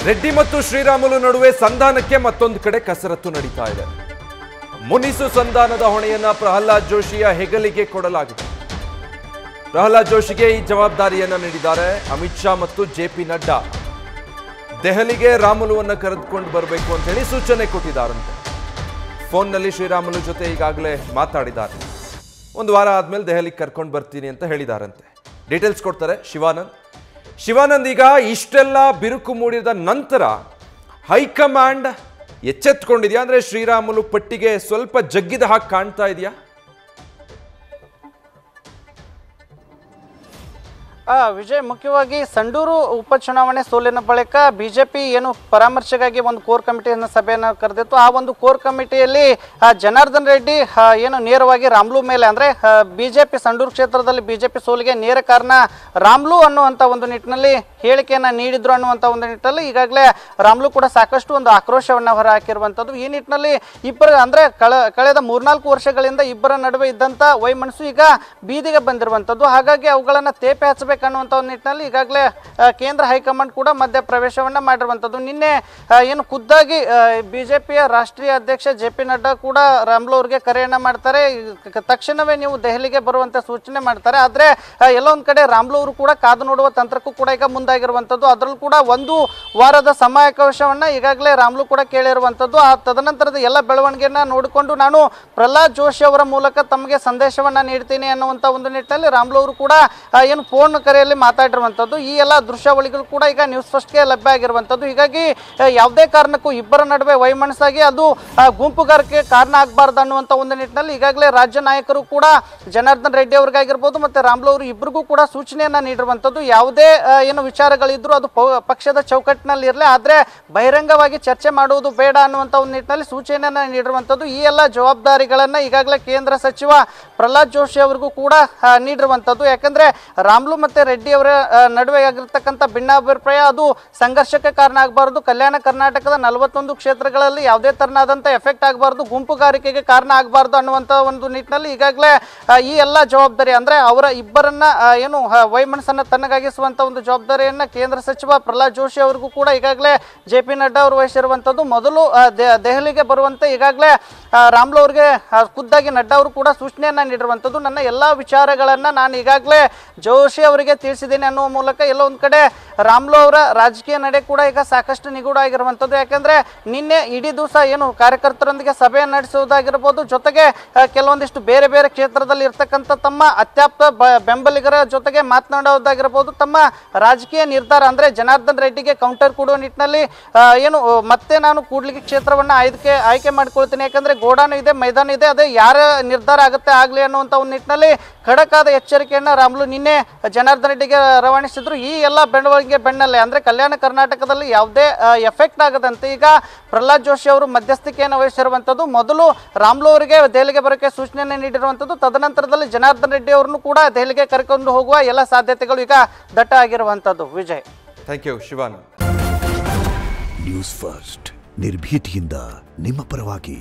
ರೆಡ್ಡಿ ಮತ್ತು ಶ್ರೀರಾಮುಲು ನಡುವೆ ಸಂಧಾನಕ್ಕೆ ಮತ್ತೊಂದು ಕಡೆ ಕಸರತ್ತು ನಡೀತಾ ಇದೆ. ಮುನಿಸು ಸಂಧಾನದ ಹೊಣೆಯನ್ನ ಪ್ರಹ್ಲಾದ್ ಜೋಶಿಯ ಹೆಗಲಿಗೆ ಕೊಡಲಾಗಿದೆ. ಪ್ರಹ್ಲಾದ್ ಜೋಶಿಗೆ ಈ ಜವಾಬ್ದಾರಿಯನ್ನ ನೀಡಿದ್ದಾರೆ ಅಮಿತ್ ಶಾ ಮತ್ತು ಜೆಪಿ ನಡ್ಡಾ. ದೆಹಲಿಗೆ ರಾಮುಲುವನ್ನ ಕರೆದುಕೊಂಡು ಬರಬೇಕು ಅಂತ ಹೇಳಿ ಸೂಚನೆ ಕೊಟ್ಟಿದ್ದಾರಂತೆ. ಫೋನ್ನಲ್ಲಿ ಶ್ರೀರಾಮುಲು ಜೊತೆ ಈಗಾಗಲೇ ಮಾತಾಡಿದ್ದಾರೆ. ಒಂದು ವಾರ ಆದ್ಮೇಲೆ ದೆಹಲಿಗೆ ಕರ್ಕೊಂಡು ಬರ್ತೀನಿ ಅಂತ ಹೇಳಿದಾರಂತೆ. ಡೀಟೇಲ್ಸ್ ಕೊಡ್ತಾರೆ ಶಿವಾನಂದ್. ಈಗ ಇಷ್ಟೆಲ್ಲ ಬಿರುಕು ಮೂಡಿದ ನಂತರ ಹೈಕಮಾಂಡ್ ಎಚ್ಚೆತ್ತುಕೊಂಡಿದ್ಯಾ? ಅಂದ್ರೆ ಶ್ರೀರಾಮುಲು ಪಟ್ಟಿಗೆ ಸ್ವಲ್ಪ ಜಗ್ಗಿದ ಹಾಗೆ ಕಾಣ್ತಾ ಇದೆಯಾ? ವಿಜಯ್, ಮುಖ್ಯವಾಗಿ ಸಂಡೂರು ಉಪಚುನಾವಣೆ ಸೋಲಿನ ಬಳಿಕ ಬಿಜೆಪಿ ಏನು ಪರಾಮರ್ಶೆಗಾಗಿ ಒಂದು ಕೋರ್ ಕಮಿಟಿಯನ್ನು ಸಭೆಯನ್ನು ಕರೆದಿತ್ತು. ಆ ಒಂದು ಕೋರ್ ಕಮಿಟಿಯಲ್ಲಿ ಜನಾರ್ದನ್ ರೆಡ್ಡಿ ಏನು ನೇರವಾಗಿ ರಾಮ್ಲು ಮೇಲೆ, ಅಂದ್ರೆ ಬಿಜೆಪಿ ಸಂಡೂರು ಕ್ಷೇತ್ರದಲ್ಲಿ ಬಿಜೆಪಿ ಸೋಲಿಗೆ ನೇರ ಕಾರಣ ರಾಮ್ಲು ಅನ್ನುವಂಥ ಒಂದು ನಿಟ್ಟಿನಲ್ಲಿ ಹೇಳಿಕೆಯನ್ನು ನೀಡಿದ್ರು ಅನ್ನುವಂಥ ಒಂದು ನಿಟ್ಟಿನಲ್ಲಿ ಈಗಾಗಲೇ ರಾಮ್ಲು ಕೂಡ ಸಾಕಷ್ಟು ಒಂದು ಆಕ್ರೋಶವನ್ನು ಹೊರಹಾಕಿರುವಂಥದ್ದು. ಈ ನಿಟ್ಟಿನಲ್ಲಿ ಇಬ್ಬರು, ಅಂದ್ರೆ ಕಳೆದ 3-4 ವರ್ಷಗಳಿಂದ ಇಬ್ಬರ ನಡುವೆ ಇದ್ದಂಥ ವೈಮನಸ್ಸು ಈಗ ಬೀದಿಗೆ ಬಂದಿರುವಂಥದ್ದು. ಹಾಗಾಗಿ ಅವುಗಳನ್ನು ತೇಪೆ ಹಚ್ಚಬೇಕು ಅನ್ನುವಂಥ ಒಂದು ನಿಟ್ಟಿನಲ್ಲಿ ಈಗಾಗಲೇ ಕೇಂದ್ರ ಹೈಕಮಾಂಡ್ ಕೂಡ ಮಧ್ಯ ಪ್ರವೇಶವನ್ನ ಮಾಡಿರುವಂಥದ್ದು. ನಿನ್ನೆ ಏನು ಖುದ್ದಾಗಿ ಬಿಜೆಪಿಯ ರಾಷ್ಟ್ರೀಯ ಅಧ್ಯಕ್ಷ ಜೆಪಿ ನಡ್ಡಾ ಕೂಡ ರಾಮ್ಲು ಅವರಿಗೆ ಕರೆಯನ್ನ ಮಾಡ್ತಾರೆ. ತಕ್ಷಣವೇ ನೀವು ದೆಹಲಿಗೆ ಬರುವಂತೆ ಸೂಚನೆ ಮಾಡ್ತಾರೆ. ಆದ್ರೆ ಎಲ್ಲೊಂದ್ ಕಡೆ ರಾಮ್ಲು ಅವರು ಕೂಡ ಕಾದು ನೋಡುವ ತಂತ್ರಕ್ಕೂ ಕೂಡ ಈಗ ಮುಂದಾಗಿರುವಂಥದ್ದು. ಅದರಲ್ಲೂ ಕೂಡ 1 ವಾರದ ಸಮಯಾವಕಾಶವನ್ನ ಈಗಾಗಲೇ ರಾಮ್ಲು ಕೂಡ ಕೇಳಿರುವಂಥದ್ದು. ಆ ತದನಂತರದ ಎಲ್ಲ ಬೆಳವಣಿಗೆಯನ್ನ ನೋಡಿಕೊಂಡು ನಾನು ಪ್ರಹ್ಲಾದ್ ಜೋಶಿ ಅವರ ಮೂಲಕ ತಮಗೆ ಸಂದೇಶವನ್ನ ನೀಡ್ತೀನಿ ಅನ್ನುವಂಥ ಒಂದು ನಿಟ್ಟಿನಲ್ಲಿ ರಾಮ್ಲು ಅವರು ಕೂಡ ಏನು ಫೋನ್ ಕರೆಯಲ್ಲಿ ಮಾತಾಡಿರುವಂಥದ್ದು. ಈ ಎಲ್ಲ ದೃಶ್ಯಾವಳಿಗಳು ಕೂಡ ಈಗ ನ್ಯೂಸ್ ಫಸ್ಟ್ಗೆ ಲಭ್ಯ ಆಗಿರುವಂಥದ್ದು. ಹೀಗಾಗಿ ಯಾವುದೇ ಕಾರಣಕ್ಕೂ ಇಬ್ಬರ ನಡುವೆ ವೈಮನಸ್ಸಾಗಿ ಅದು ಗುಂಪುಗಾರಿಕೆ ಕಾರಣ ಆಗಬಾರ್ದು ಅನ್ನುವಂಥ ಒಂದು ನಿಟ್ಟಿನಲ್ಲಿ ಈಗಾಗಲೇ ರಾಜ್ಯ ನಾಯಕರು ಕೂಡ ಜನಾರ್ದನ್ ರೆಡ್ಡಿ ಅವ್ರಿಗಾಗಿರ್ಬೋದು ಮತ್ತೆ ರಾಮ್ಲು ಅವರು ಇಬ್ಬರಿಗೂ ಕೂಡ ಸೂಚನೆಯನ್ನ ನೀಡಿರುವಂಥದ್ದು. ಯಾವುದೇ ಏನು ವಿಚಾರಗಳಿದ್ರು ಅದು ಪಕ್ಷದ ಚೌಕಟ್ಟಿನಲ್ಲಿ ಇರಲಿ, ಆದ್ರೆ ಬಹಿರಂಗವಾಗಿ ಚರ್ಚೆ ಮಾಡುವುದು ಬೇಡ ಅನ್ನುವಂಥ ಒಂದು ನಿಟ್ಟಿನಲ್ಲಿ ಸೂಚನೆಯನ್ನ ನೀಡಿರುವಂಥದ್ದು. ಈ ಎಲ್ಲ ಜವಾಬ್ದಾರಿಗಳನ್ನ ಈಗಾಗಲೇ ಕೇಂದ್ರ ಸಚಿವ ಪ್ರಹ್ಲಾದ್ ಜೋಶಿ ಅವರಿಗೂ ಕೂಡ ನೀಡಿರುವಂಥದ್ದು. ಯಾಕಂದ್ರೆ ರಾಮ್ಲು ಮತ್ತೆ ರೆಡ್ಡಿ ಅವರ ನಡುವೆ ಆಗಿರ್ತಕ್ಕಂಥ ಭಿನ್ನಾಭಿಪ್ರಾಯ ಅದು ಸಂಘರ್ಷಕ್ಕೆ ಕಾರಣ ಆಗಬಾರದು. ಕಲ್ಯಾಣ ಕರ್ನಾಟಕದ 41 ಕ್ಷೇತ್ರಗಳಲ್ಲಿ ಯಾವುದೇ ತರನಾದಂಥ ಎಫೆಕ್ಟ್ ಆಗಬಾರ್ದು, ಗುಂಪುಗಾರಿಕೆಗೆ ಕಾರಣ ಆಗಬಾರ್ದು ಅನ್ನುವಂಥ ಒಂದು ನಿಟ್ಟಿನಲ್ಲಿ ಈಗಾಗಲೇ ಈ ಎಲ್ಲ ಜವಾಬ್ದಾರಿ, ಅಂದ್ರೆ ಅವರ ಇಬ್ಬರನ್ನ ಏನು ವೈಮನಸ್ಸನ್ನ ತನ್ನಗಾಗಿಸುವಂತ ಒಂದು ಜವಾಬ್ದಾರಿಯನ್ನ ಕೇಂದ್ರ ಸಚಿವ ಪ್ರಹ್ಲಾದ್ ಜೋಶಿ ಅವರಿಗೂ ಕೂಡ ಈಗಾಗಲೇ ಜೆಪಿ ನಡ್ಡಾ ಅವರು ವಹಿಸಿರುವಂಥದ್ದು. ಮೊದಲು ದೆಹಲಿಗೆ ಬರುವಂತೆ ಈಗಾಗಲೇ ರಾಮ್ಲು ಅವರಿಗೆ ಖುದ್ದಾಗಿ ನಡ್ಡಾ ಅವರು ಕೂಡ ಸೂಚನೆಯನ್ನ ನೀಡಿರುವಂಥದ್ದು. ನನ್ನ ಎಲ್ಲಾ ವಿಚಾರಗಳನ್ನ ನಾನು ಈಗಾಗಲೇ ಜೋಶಿ ಅವರಿಗೆ ತಿಳಿಸಿದ್ದೇನೆ ಅನ್ನುವ ಮೂಲಕ ಎಲ್ಲೋ ಒಂದು ಕಡೆ ರಾಮ್ಲು ಅವರ ರಾಜಕೀಯ ನಡೆ ಕೂಡ ಈಗ ಸಾಕಷ್ಟು ನಿಗೂಢ ಆಗಿರುವಂಥದ್ದು. ಯಾಕಂದ್ರೆ ನಿನ್ನೆ ಇಡೀ ದಿವಸ ಏನು ಕಾರ್ಯಕರ್ತರೊಂದಿಗೆ ಸಭೆಯನ್ನು ನಡೆಸುವುದಾಗಿರ್ಬೋದು, ಜೊತೆಗೆ ಕೆಲವೊಂದಿಷ್ಟು ಬೇರೆ ಬೇರೆ ಕ್ಷೇತ್ರದಲ್ಲಿ ಇರ್ತಕ್ಕಂಥ ತಮ್ಮ ಅತ್ಯಾಪ್ತ ಬೆಂಬಲಿಗರ ಜೊತೆಗೆ ಮಾತನಾಡೋದಾಗಿರ್ಬೋದು, ತಮ್ಮ ರಾಜಕೀಯ ನಿರ್ಧಾರ ಅಂದ್ರೆ ಜನಾರ್ದನ್ ರೆಡ್ಡಿಗೆ ಕೌಂಟರ್ ಕೊಡುವ ನಿಟ್ಟಿನಲ್ಲಿ ಏನು ಮತ್ತೆ ನಾನು ಕೂಡ್ಲಿಗಿ ಕ್ಷೇತ್ರವನ್ನ ಆಯ್ಕೆ ಮಾಡ್ಕೊಳ್ತೀನಿ, ಯಾಕಂದ್ರೆ ಗೋಡಾನು ಇದೆ, ಮೈದಾನ ಇದೆ, ಅದೇ ಯಾರ ನಿರ್ಧಾರ ಆಗುತ್ತೆ ಆಗ್ಲಿ ಅನ್ನುವಂಥ ಒಂದು ನಿಟ್ಟಿನಲ್ಲಿ ಖಡಕಾದ ಎಚ್ಚರಿಕೆಯನ್ನ ರಾಮ್ಲು ನಿನ್ನೆ ಜನಾರ್ದನ್ ರೆಡ್ಡಿಗೆ ರವಾನಿಸಿದ್ರು. ಈ ಎಲ್ಲ ಬೆಳವಣಿಗೆ ಬೆನ್ನಲ್ಲೇ ಅಂದ್ರೆ ಕಲ್ಯಾಣ ಕರ್ನಾಟಕದಲ್ಲಿ ಯಾವುದೇ ಎಫೆಕ್ಟ್ ಆಗದಂತೆ ಈಗ ಪ್ರಹ್ಲಾದ್ ಜೋಶಿ ಅವರು ಮಧ್ಯಸ್ಥಿಕೆಯನ್ನು ವಹಿಸಿರುವಂಥದ್ದು. ಮೊದಲು ರಾಮ್ಲು ಅವರಿಗೆ ದೆಹಲಿಗೆ ಬರೋಕೆ ಸೂಚನೆಯನ್ನು ನೀಡಿರುವಂಥದ್ದು. ತದನಂತರದಲ್ಲಿ ಜನಾರ್ದನ್ ರೆಡ್ಡಿ ಅವರನ್ನು ಕೂಡ ದೆಹಲಿಗೆ ಕರೆಕೊಂಡು ಹೋಗುವ ಎಲ್ಲ ಸಾಧ್ಯತೆಗಳು ಈಗ ದಟ್ಟ ಆಗಿರುವಂಥದ್ದು. Vijay, thank you Shivanand. News first ನಿರ್ಭೀತಿಯಿಂದ ನಿಮ್ಮ ಪರವಾಗಿ.